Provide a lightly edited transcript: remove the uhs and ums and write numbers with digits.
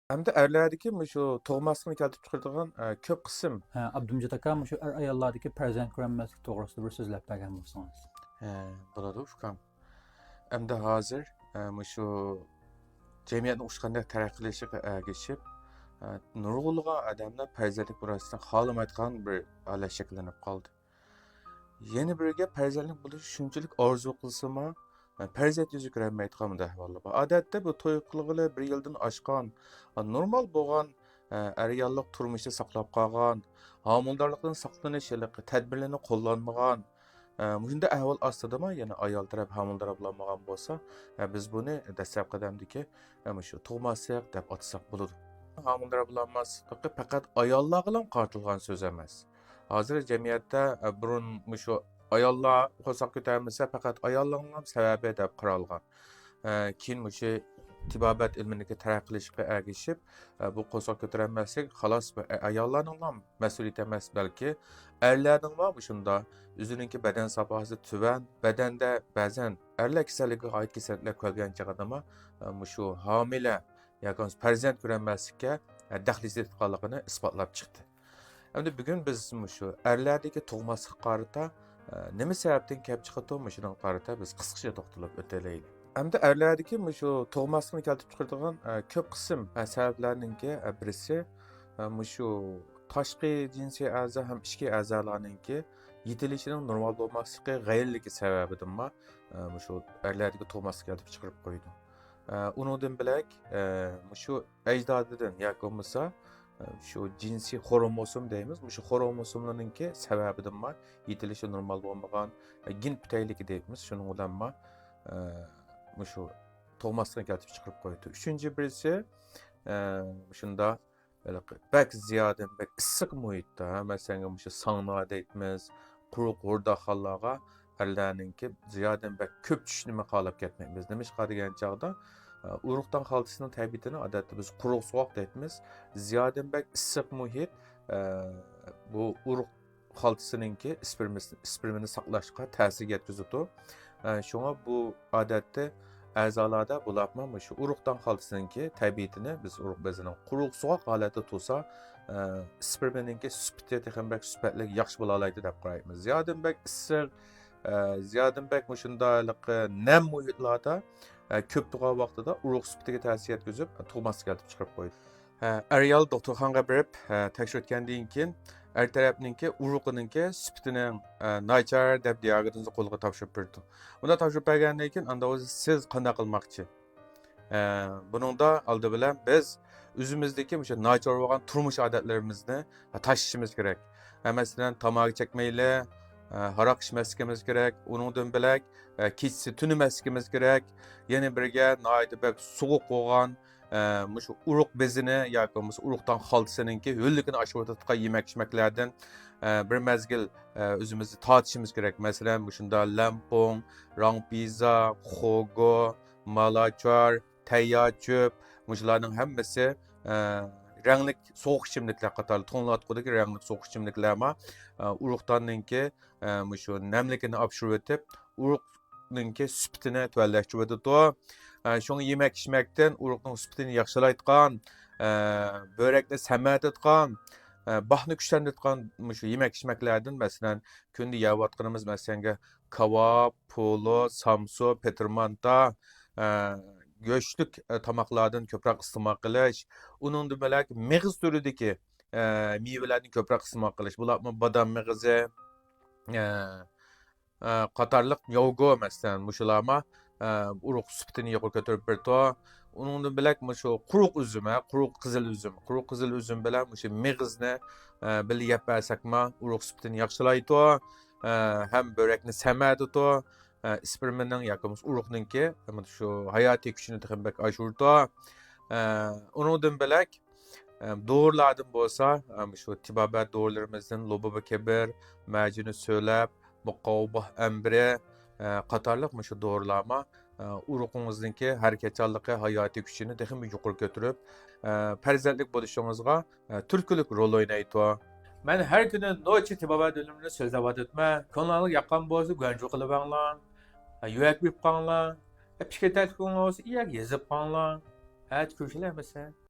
Hamda erlerdeki şu tug'masligini keltirib chiqaradigan ko'p qism Abdumjid aka shu ayollardagi farzand ko'rolmaslik to'g'risida bir so'zlab bergan bo'lsangiz. bo'ladi ukam. Hamda hozir shu jamiyatni qanday taraqqiy qilishiga ergashib nurg'unlagan odamlar farzandlik murosasidan xohlamaydigan bir holat shakllanib qoldi. Yana biriga farzandlik bo'lishi shunchalik orzu qilsa-mu, farzand yuzi ko'rolmaydigan ahvollar bor. Odatda bu to'y qilg'ili bir yildan oshgan, normal bo'lgan ayollik turmushni saqlab qolgan, homiladorlikdan saqlanish tadbirlarni qo'llanmagan, shunday ahvol ostidami yana ayol taraf homilador bo'lmagan bo'lsa, biz buni dastlab qadamdagi shu tug'maslik deb atsak bo'ladi. Homilador bo'lmaslik faqat ayollarga qartilgan so'z emas. Hozir jamiyatda burun shu ayollar qo'saq ko'tarmasa faqat ayollarning sababi deb qaralgan. Keyin shu tibobat ilminiga taraqqiy qilishga ergashib, bu qo'saq ko'tarmaslik xolos ayollarning mas'uliyati emas, balki erlarning ham shunda o'zining badan safosi tuvan, badanda ba'zan erlar kasalligiga oid kasalliklar ko'rgan chog'ida shu homila yoki farzand ko'rolmaslikka daxli etganligini isbotlab chiqdi. Endi bugun biz shu erlardagi tug'maslik qarata nima sababdan kelib chiqadi shunga qarata biz qisqacha to'xtalib o'taylik. Endi erlardagi shu tug'maslikni keltirib chiqaradigan ko'p qism sabablarninki birisi shu tashqi jinsiy a'zo ham ichki a'zolarninki yetilishining normal bo'lmasligi g'ayirligi sababidan shu erlardagi tug'maslik keltirib chiqarib qo'ydi. Uningdan bilak shu ajdodidan yoki bo'lmasa şu jinsiy xromosom deymiz. Shu xromosomlarninki sababidan yetilishi normal bo'lmagan gen putayligi deymiz. Shuning bilan shu tug'maslikni keltirib chiqarib qo'ydi. Uchinchi birisi shunda bak ziyodan bak issiq muhitda, masalan shu sauna deymiz, quruq o'rdoqxonalarga erlarninki ziyodan bak ko'p tushishni xohlab ketmaymiz. Nima ish qiladigan chog'da urug'dan xaltisining tabiatini odatda biz quruq sovuq deymiz. Ziyodan bak issiq muhit bu urug' xaltisininki spermini saqlashga ta'sir yetkazadi. Shunga bu odatda a'zolarda bularni shu urug'dan xaltisininki tabiatini biz urug' bezining quruq sovuq holatda tursa, spermininki sifati ham bak sifatli yaxshi bo'la oladi deb qaraymiz. Ziyodan bak issiq, ziyodan bak shundaylik nam muhitlarda ko'p tug'an vaqtida urug' sifatiga ta'sir yetkazib, tug'maslik keltirib chiqarib qo'ydi. Ayol doktorxonaga borib tekshirtgandan keyin er tarafninki urug'ininki sifatining nachar deb diagnozni qo'lga topshirib berdi. Buni topshirib bergandan keyin unda o'zi siz qanday qilmoqchi? Buningda oldi bilan biz o'zimizdagi o'sha nachar bo'lgan turmush odatlarimizni tashishimiz kerak. Masalan, tamaki chekmayli, haraq ichmasligimiz kerak, uningdan bilak kechsi tunimasligimiz kerak. Yana biriga noyda bak sovuq bo'lgan shu urug' bezini yoki urug'dan xaltisininki ho'lligini oshib o'tadigan yemak-ichmaklardan bir mezgil o'zimizni tortishimiz kerak. Masalan, shunda lampong, rang pizza, xogo, malachar, tayyor cho'p, shularning hammasi ranglik sovuq ichimliklar qatori to'nglatqudagi ranglik sovuq ichimliklar urug'danninki shu namligini olib o'tib, urug'ninki sifatini tuvanlashtiradi. Şunu yemek içmekten urug'ning sifatini yaxshilaydigan, börekni samatadigan, bahni kuchlantiradigan shu yemek içmeklerden masalan kunda yeyotganimiz masalan kebab, polo, samso, petermanta, go'shtlik tomoqlardan ko'proq iste'mol qilish, uningdan bilak mig'iz turidagi mevalarni ko'proq iste'mol qilish. Bular bodam mig'izi, qatorliq yogo masalan mushularma urug' sifatini yuqori ko'tarib berdi. Uningdan bilak shu quruq uzum, quruq qizil uzum bilan shu mig'izni birga yeb bersakma urug' sifatini yaxshilaydi. Ham börekni samatadi. Spermining yoki urug'ninki shu hayotiy kuchini ham bak oshirdi. Uningdan bilak doğrulardan bo'lsa, shu tibobat doğrularımızdan lububa kebir, majini so'lab, muqovbah ambri qatorliq shu doğrularma urug'ingizningki harakatchanligi, hayotiy kuchini ham yuqori ko'tarib, farzandlik bo'lishingizga turtkilik rol o'ynaydi. Men her kuni nochi tibobat o'limini so'zlab o'tibman. Kanalga yoqqan bo'lsa, g'anju qilib anglar, yurak bip qanglar, fikr taklif qilgan bo'lsa, yozib qanglar. Hech ko'rishlar